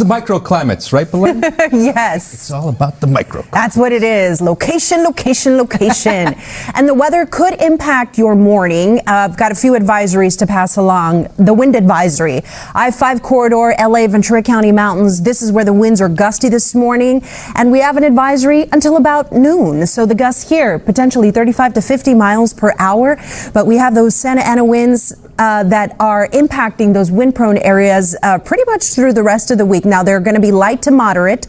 The microclimates, right, Belen? Yes. It's all about the microclimate. That's what it is. Location, location, location. And the weather could impact your morning. I've got a few advisories to pass along. The wind advisory. I-5 corridor, LA, Ventura County mountains. This is where the winds are gusty this morning. And we have an advisory until about noon. So the gusts here, potentially 35 to 50 miles per hour. But we have those Santa Ana winds that are impacting those wind-prone areas pretty much through the rest of the week. Now, they're going to be light to moderate,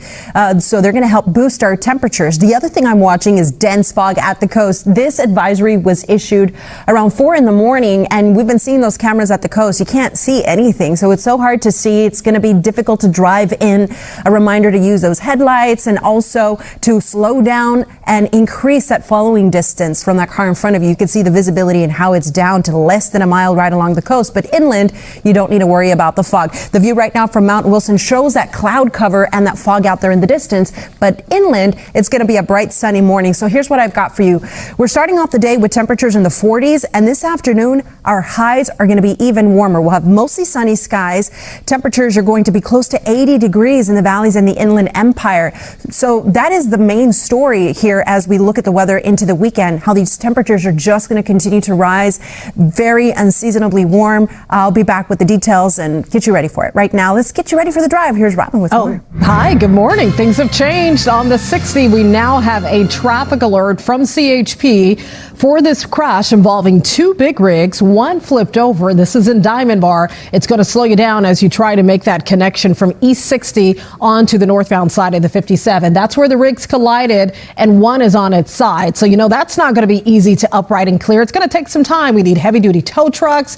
so they're going to help boost our temperatures. The other thing I'm watching is dense fog at the coast. This advisory was issued around 4 in the morning, and we've been seeing those cameras at the coast. You can't see anything, so it's so hard to see. It's going to be difficult to drive in. A reminder to use those headlights and also to slow down and increase that following distance from that car in front of you. You can see the visibility and how it's down to less than a mile right along the coast, but inland, you don't need to worry about the fog. The view right now from Mount Wilson shows that cloud cover and that fog out there in the distance, but inland, it's going to be a bright sunny morning. So here's what I've got for you. We're starting off the day with temperatures in the 40s, and this afternoon, our highs are going to be even warmer. We'll have mostly sunny skies. Temperatures are going to be close to 80 degrees in the valleys and the Inland Empire. So that is the main story here as we look at the weather into the weekend, how these temperatures are just going to continue to rise, very unseasonably warm. I'll be back with the details and get you ready for it. Right now, let's get you ready for the drive. Here's Robin with more. Hi, good morning. Things have changed. On the 60, we now have a traffic alert from CHP for this crash involving two big rigs. One flipped over. This is in Diamond Bar. It's going to slow you down as you try to make that connection from East 60 onto the northbound side of the 57. That's where the rigs collided, and one is on its side. So, you know, that's not going to be easy to upright and clear. It's going to take some time. We need heavy-duty tow trucks.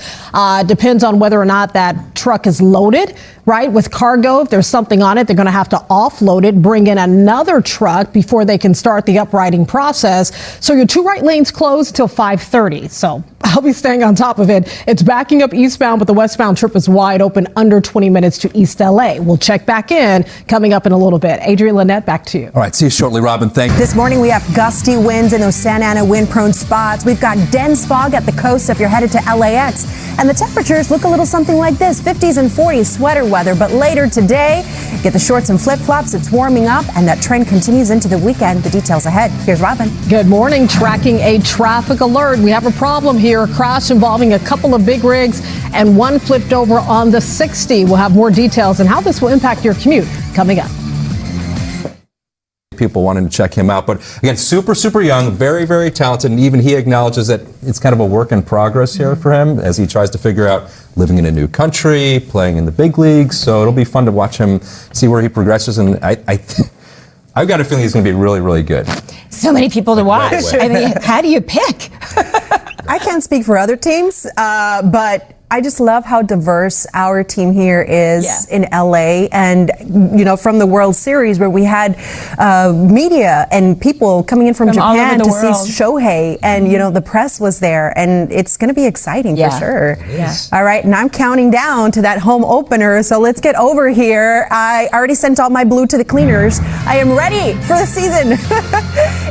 Depends on whether or not that truck is loaded, right, with cargo. If there's something on it, they're going to have to offload it, bring in another truck before they can start the uprighting process. So your two right lanes closed until 5:30. So I'll be staying on top of it. It's backing up eastbound, but the westbound trip is wide open, under 20 minutes to East LA. We'll check back in coming up in a little bit. Adrienne Lynette, back to you. All right, see you shortly, Robin. Thank you. This morning we have gusty winds in those Santa Ana wind-prone spots. We've got dense fog at the coast if you're headed to LAX. And the temperatures look a little something like this, 50s and 40s sweater weather. But later today, get the shorts and flip-flops. It's warming up, and that trend continues into the weekend. The details ahead. Here's Robin. Good morning. Tracking a traffic alert. We have a problem here. A crash involving a couple of big rigs and one flipped over on the 60. We'll have more details on how this will impact your commute coming up. People wanting to check him out, but again, super young, very, very talented, and even he acknowledges that it's kind of a work in progress here for him as he tries to figure out living in a new country, playing in the big leagues. So it'll be fun to watch him, see where he progresses, and I've got a feeling he's going to be really, really good. So many people to watch. I mean, how do you pick? I can't speak for other teams, but I just love how diverse our team here is in LA. And, you know, from the World Series where we had media and people coming in from Japan to see Shohei, and, you know, the press was there, and it's going to be exciting for sure. All right. And I'm counting down to that home opener. So let's get over here. I already sent all my blue to the cleaners. I am ready for the season.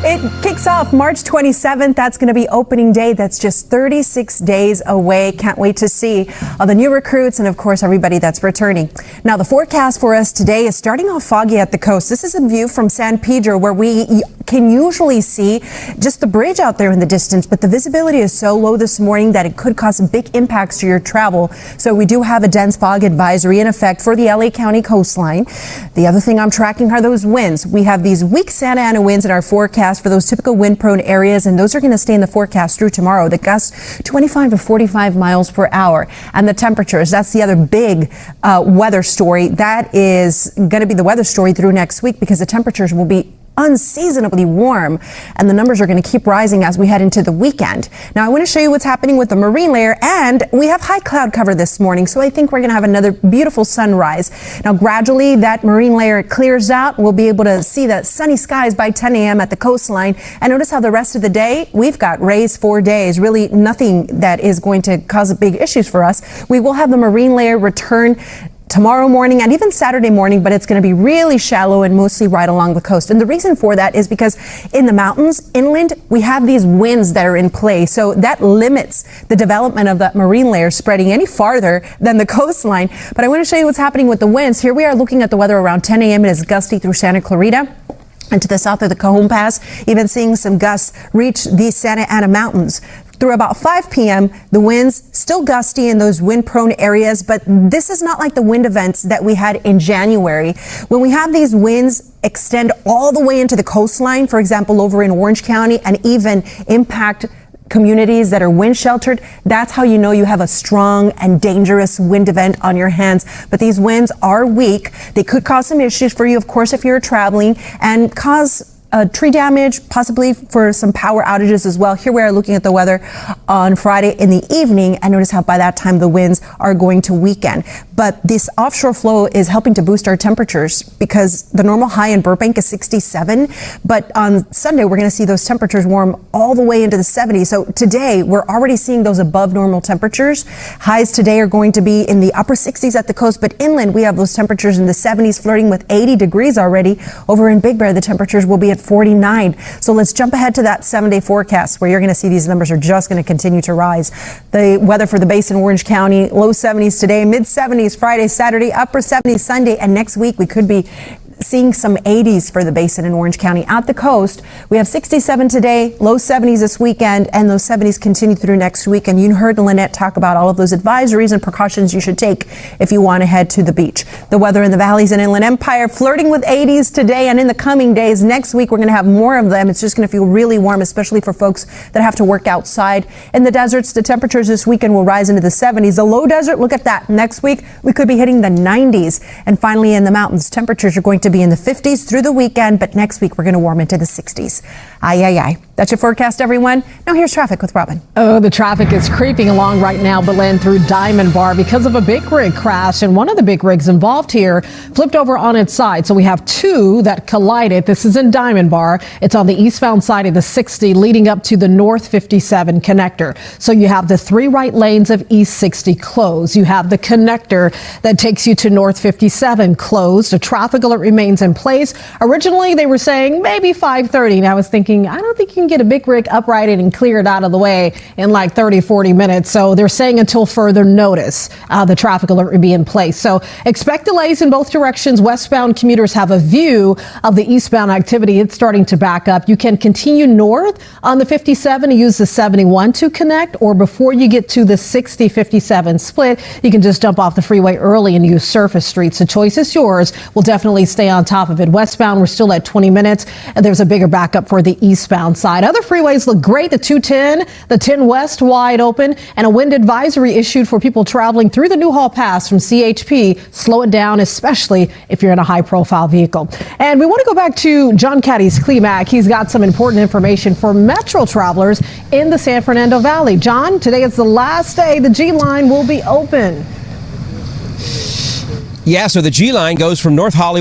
It kicks off March 27th. That's going to be opening day. That's just 36 days away. Can't wait to see all the new recruits and, of course, everybody that's returning. Now, the forecast for us today is starting off foggy at the coast. This is a view from San Pedro where we can usually see just the bridge out there in the distance, but the visibility is so low this morning that it could cause some big impacts to your travel. So we do have a dense fog advisory in effect for the LA County coastline. The other thing I'm tracking are those winds. We have these weak Santa Ana winds in our forecast for those typical wind-prone areas, and those are going to stay in the forecast through tomorrow. The gusts 25 to 45 miles per hour. And the temperatures, that's the other big weather story. That is going to be the weather story through next week because the temperatures will be unseasonably warm, and the numbers are going to keep rising as we head into the weekend. Now, I want to show you what's happening with the marine layer, and we have high cloud cover this morning, so I think we're going to have another beautiful sunrise. Now, gradually, that marine layer clears out. We'll be able to see the sunny skies by 10 a.m. at the coastline, and notice how the rest of the day, we've got rays 4 days, really nothing that is going to cause big issues for us. We will have the marine layer return tomorrow morning and even Saturday morning, but it's going to be really shallow and mostly right along the coast. And the reason for that is because in the mountains, inland, we have these winds that are in play. So that limits the development of that marine layer spreading any farther than the coastline. But I want to show you what's happening with the winds. Here we are looking at the weather around 10 a.m. It is gusty through Santa Clarita and to the south of the Cajon Pass, even seeing some gusts reach the Santa Ana Mountains. Through about 5 p.m., the winds still gusty in those wind-prone areas, but this is not like the wind events that we had in January. When we have these winds extend all the way into the coastline, for example, over in Orange County, and even impact communities that are wind sheltered, that's how you know you have a strong and dangerous wind event on your hands. But these winds are weak. They could cause some issues for you, of course, if you're traveling, and cause tree damage, possibly for some power outages as well. Here we are looking at the weather on Friday in the evening, and notice how by that time the winds are going to weaken. But this offshore flow is helping to boost our temperatures because the normal high in Burbank is 67, but on Sunday we're going to see those temperatures warm all the way into the 70s. So today we're already seeing those above normal temperatures. Highs today are going to be in the upper 60s at the coast, but inland we have those temperatures in the 70s, flirting with 80 degrees already. Over in Big Bear, the temperatures will be at 49. So let's jump ahead to that 7-day forecast where you're going to see these numbers are just going to continue to rise. The weather for the Basin, Orange County, low 70s today, mid 70s Friday, Saturday, upper 70s Sunday, and next week we could be seeing some 80s for the Basin in Orange County. At the coast, we have 67 today, low 70s this weekend, and those 70s continue through next week. And you heard Lynette talk about all of those advisories and precautions you should take if you want to head to the beach. The weather in the valleys and Inland Empire flirting with 80s today, and in the coming days, next week, we're going to have more of them. It's just going to feel really warm, especially for folks that have to work outside. In the deserts, the temperatures this weekend will rise into the 70s. The low desert, look at that. Next week, we could be hitting the 90s. And finally, in the mountains, temperatures are going to be in the 50s through the weekend, but next week we're going to warm into the 60s. Ay, ay, ay. That's your forecast, everyone. Now here's traffic with Robin. Oh, the traffic is creeping along right now, Belen, through Diamond Bar because of a big rig crash, and one of the big rigs involved here flipped over on its side. So we have two that collided. This is in Diamond Bar. It's on the eastbound side of the 60 leading up to the North 57 connector. So you have the 3 right lanes of East 60 closed. You have the connector that takes you to North 57 closed. A traffic alert remains in place. Originally, they were saying maybe 5:30. And I was thinking, I don't think you can get a big rig uprighted and cleared out of the way in like 30, 40 minutes. So they're saying until further notice, the traffic alert will be in place. So expect delays in both directions. Westbound commuters have a view of the eastbound activity. It's starting to back up. You can continue north on the 57 and use the 71 to connect, or before you get to the 60-57 split, you can just jump off the freeway early and use surface streets. The choice is yours. We'll definitely stay on top of it. Westbound, we're still at 20 minutes, and there's a bigger backup for the eastbound side. Other freeways look great. The 210, the 10 West wide open, and a wind advisory issued for people traveling through the Newhall Pass from CHP. Slow it down, especially if you're in a high-profile vehicle. And we want to go back to John Caddy's CLEMAC. He's got some important information for Metro travelers in the San Fernando Valley. John, today is the last day the G line will be open. Yeah, so the G line goes from North Hollywood